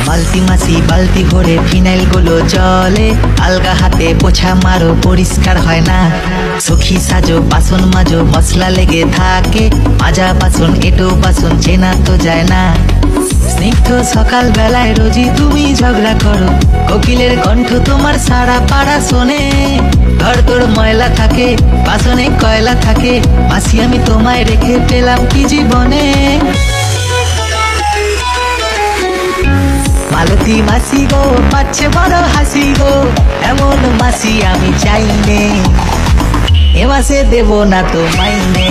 বালতি মাসি বালতি ভরে ফিনাইল গুলো জলে, আলগা হাতে পোছা মারো পরিষ্কার হয় না। সখী সাজো বাসন মাজো মশলা লেগে থাকে, মাজা বাসন এটো বাসন চেনা তো যায় না। স্নিগ্ধ সকাল বেলায় রোজই তুমি ঝগড়া করো, কোকিলের কণ্ঠ তোমার সারা পাড়া শোনে। ঘর তোর ময়লা থাকে বাসনে কয়লা থাকে, মাসি আমি তোমায় রেখে পেলাম কি জীবনে। মালতী মাসি গো পাচ্ছে বড় হাসি গো, এমন মাসি আমি চাইনে, এ মাসে দেব না তো মাইনে।